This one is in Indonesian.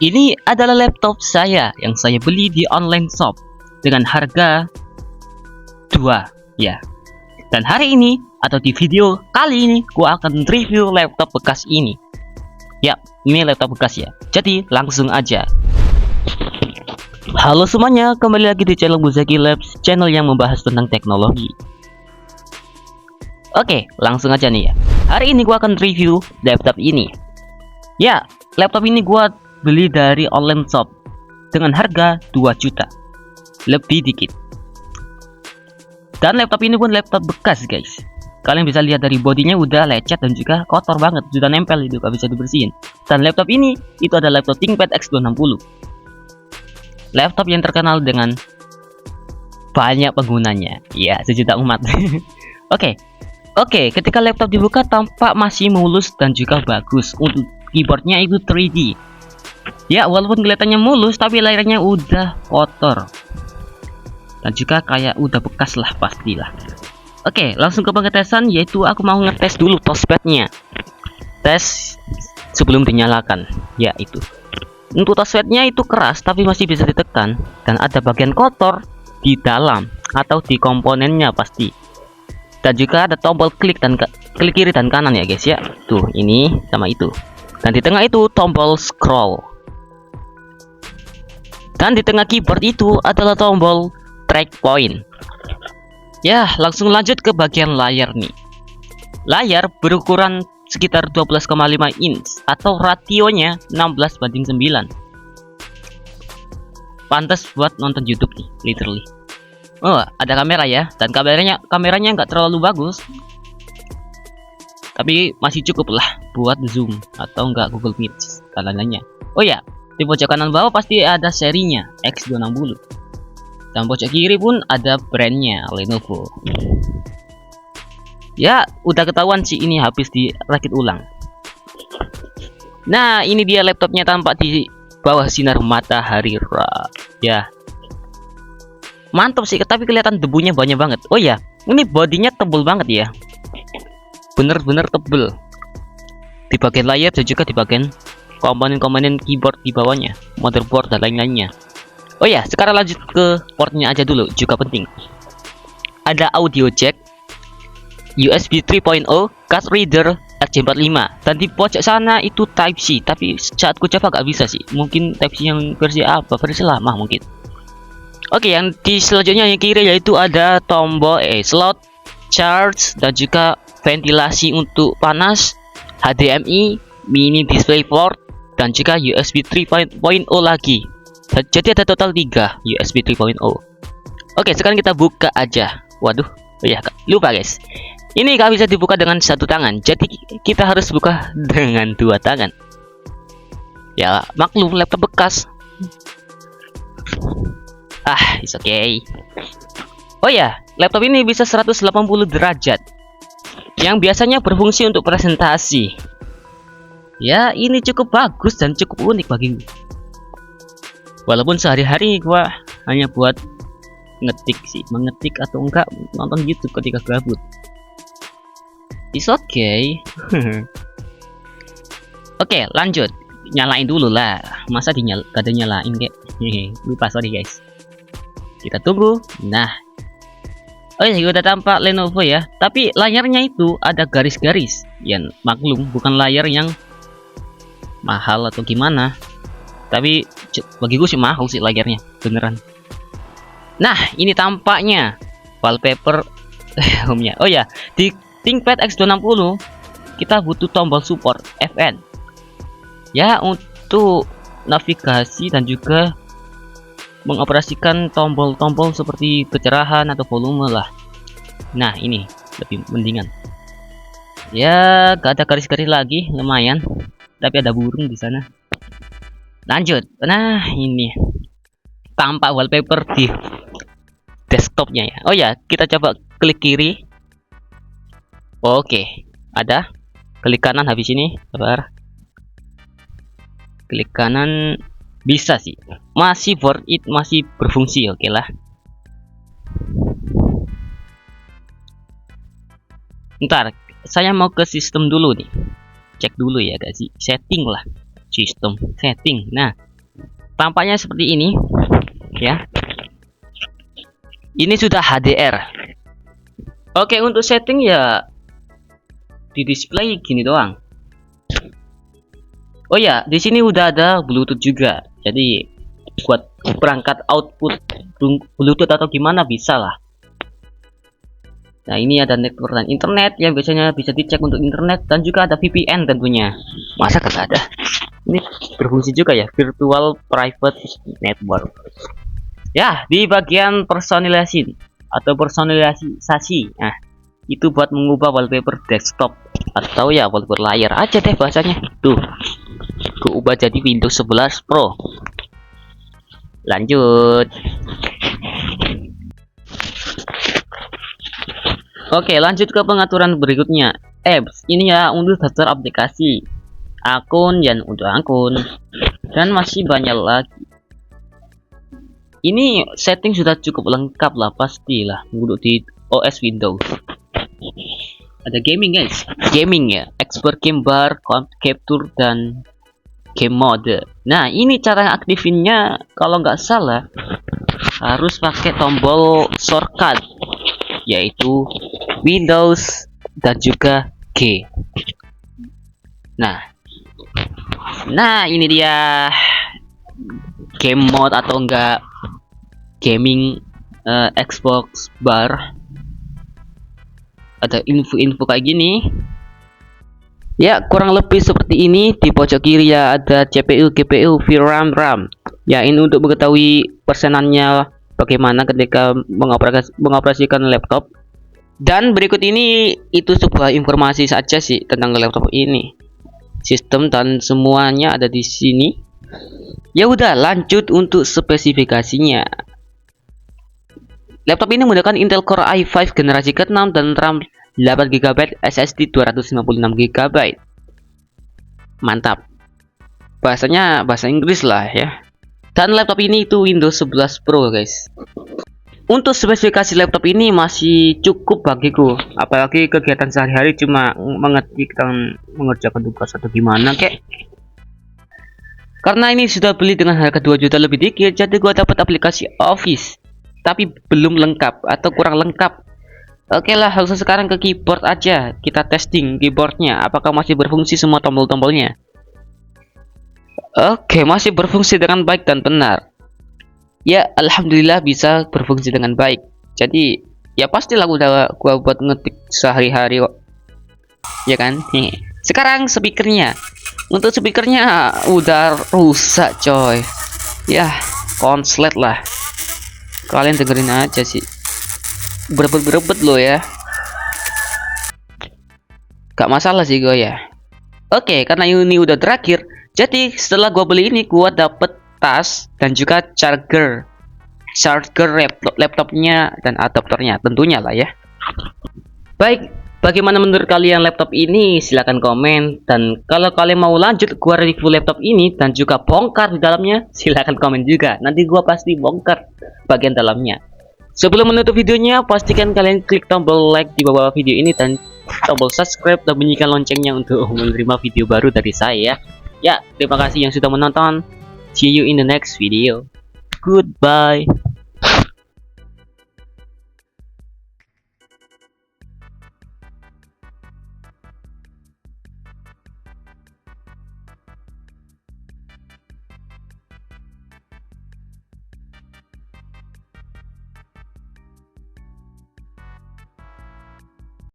Ini adalah laptop saya yang saya beli di online shop dengan harga 2 ya. Dan hari ini atau di video kali ini gua akan review laptop bekas ini. Ya, ini laptop bekas ya. Jadi langsung aja. Halo semuanya, kembali lagi di channel Muzaki Labs, channel yang membahas tentang teknologi. Oke, langsung aja nih ya. Hari ini gua akan review laptop ini. Ya, laptop ini gua beli dari online shop dengan harga 2 juta lebih dikit. Dan laptop ini pun laptop bekas guys. Kalian bisa lihat dari bodinya udah lecet dan juga kotor banget, sudah nempel itu, gak bisa dibersihin. Dan laptop ini itu adalah laptop ThinkPad X260, laptop yang terkenal dengan banyak penggunanya, ya 1 juta umat. Oke, ketika laptop dibuka tampak masih mulus dan juga bagus. Untuk keyboardnya itu 3D. Ya, walaupun kelihatannya mulus, tapi layarnya udah kotor dan juga kayak udah bekas lah pastilah. Oke, langsung ke pengetesan, yaitu aku mau ngetes dulu touchpadnya. Tes sebelum dinyalakan, ya itu. Untuk touchpadnya itu keras tapi masih bisa ditekan, dan ada bagian kotor di dalam atau di komponennya pasti. Dan juga ada tombol klik kiri dan kanan ya guys ya. Tuh, ini sama itu. Dan di tengah itu tombol scroll. Dan di tengah keyboard itu adalah tombol track point. Ya, langsung lanjut ke bagian layar nih. Layar berukuran sekitar 12,5 inch atau rasionya 16:9. Pantas buat nonton YouTube nih, literally. Oh, ada kamera ya, dan kameranya nggak terlalu bagus, tapi masih cukup lah buat zoom atau nggak Google Meet dan lain-lainnya. Oh ya, di pojok kanan bawah pasti ada serinya X260, dan pojok kiri pun ada brandnya Lenovo. Ya, udah ketahuan sih ini habis dirakit ulang. Nah, ini dia laptopnya tampak di bawah sinar matahari. Ya, mantap sih, tapi kelihatan debunya banyak banget. Oh ya, ini bodinya tebel banget ya, bener-bener tebel di bagian layar dan juga di bagian komponen-komponen keyboard di bawahnya, motherboard dan lain-lainnya. Oh ya, sekarang lanjut ke portnya aja dulu, juga penting. Ada audio jack, USB 3.0, card reader, RJ45, dan di pojok sana itu Type C. Tapi saat ku coba gak bisa sih, mungkin Type C yang versi apa, versi lama mungkin. Oke, yang di selanjutnya yang kiri yaitu ada tombol slot charge dan juga ventilasi untuk panas, HDMI, mini display port, dan juga USB 3.0 lagi. Jadi ada total 3 USB 3.0. Oke, sekarang kita buka aja. Waduh, oh ya, lupa guys. Ini gak bisa dibuka dengan 1 tangan, jadi kita harus buka dengan 2 tangan. Ya, maklum laptop bekas. It's okay. Oh ya, laptop ini bisa 180 derajat, yang biasanya berfungsi untuk presentasi. Ya, ini cukup bagus dan cukup unik bagiku. Walaupun sehari-hari gua hanya buat mengetik atau enggak nonton YouTube ketika gabut. It's okay. Oke, lanjut. Nyalain dulu lah. Masa gak ada nyalain kayak. Lupa, sorry guys. Kita tunggu. Nah, oh ya, udah tampak Lenovo ya. Tapi layarnya itu ada garis-garis. Ya maklum, bukan layar yang mahal atau gimana. Tapi bagiku sih mahal sih layarnya, beneran. Nah, ini tampaknya wallpaper home-nya. Oh ya, di ThinkPad X260 kita butuh tombol support FN. Ya, untuk navigasi dan juga mengoperasikan tombol-tombol seperti kecerahan atau volume lah. Nah, ini lebih mendingan. Ya, gak ada garis-garis lagi, lumayan. Tapi ada burung di sana. Lanjut. Nah, ini tampak wallpaper di desktopnya ya. Oh ya, kita coba klik kiri. Oke, ada. Klik kanan habis ini. Sabar. Klik kanan. Bisa sih, masih worth it, masih berfungsi. Oke lah. Ntar saya mau ke sistem dulu nih, cek dulu ya guys, setting lah, sistem setting. Nah, tampaknya seperti ini ya. Ini sudah HDR. Oke, untuk setting ya di display gini doang. Oh ya, di sini udah ada Bluetooth juga. Jadi buat perangkat output Bluetooth atau gimana bisa lah. Nah, ini ada network dan internet yang biasanya bisa dicek untuk internet, dan juga ada VPN tentunya. Masa kagak ada? Ini berfungsi juga ya, virtual private network. Ya, di bagian personalisasi atau personalisasi. Nah, itu buat mengubah wallpaper desktop atau ya wallpaper layar aja deh bahasanya. Tuh, gue ubah jadi Windows 11 Pro. Lanjut. Oke, lanjut ke pengaturan berikutnya. Apps ini ya untuk daftar aplikasi, akun dan untuk akun, dan masih banyak lagi. Ini setting sudah cukup lengkap lah, pastilah untuk di OS Windows. Ada gaming guys, gaming ya, expert game bar, capture dan game mode. Nah, ini cara aktifinnya kalau nggak salah harus pakai tombol shortcut, yaitu Windows dan juga G. Nah ini dia game mode atau enggak gaming Xbox bar. Ada info-info kayak gini ya, kurang lebih seperti ini. Di pojok kiri ya ada CPU, GPU, VRAM, RAM ya. Ini untuk mengetahui persenannya bagaimana ketika mengoperasikan laptop. Dan berikut ini itu sebuah informasi saja sih tentang laptop ini, sistem dan semuanya ada di sini. Ya udah, lanjut untuk spesifikasinya. Laptop ini menggunakan Intel Core i5 generasi ke-6 dan RAM 8GB, SSD 256GB. Mantap. Bahasanya bahasa Inggris lah ya. Dan laptop ini itu Windows 11 Pro guys. Untuk spesifikasi laptop ini masih cukup bagiku, apalagi kegiatan sehari-hari cuma mengetik dan mengerjakan tugas atau gimana kek. Karena ini sudah beli dengan harga 2 juta lebih dikit, jadi gua dapat aplikasi Office, tapi belum lengkap atau kurang lengkap. Oke lah, langsung sekarang ke keyboard aja. Kita testing keyboardnya, apakah masih berfungsi semua tombol-tombolnya. Oke, masih berfungsi dengan baik dan benar. Ya, alhamdulillah bisa berfungsi dengan baik. Jadi ya pastilah udah gua buat ngetik sehari-hari kok, ya kan. Sekarang speakernya. Untuk speakernya udah rusak coy ya, konslet lah. Kalian dengerin aja sih, berebet loh ya. Gak masalah sih gue ya. Oke, karena ini udah terakhir, jadi setelah gue beli ini gue dapet tas dan juga charger laptopnya dan adaptornya tentunya lah ya. Baik, bagaimana menurut kalian laptop ini? Silahkan komen. Dan kalau kalian mau lanjut gua review laptop ini dan juga bongkar di dalamnya, silahkan komen juga. Nanti gua pasti bongkar bagian dalamnya. Sebelum menutup videonya, pastikan kalian klik tombol like di bawah video ini dan tombol subscribe dan bunyikan loncengnya untuk menerima video baru dari saya. Ya, terima kasih yang sudah menonton. See you in the next video. Goodbye.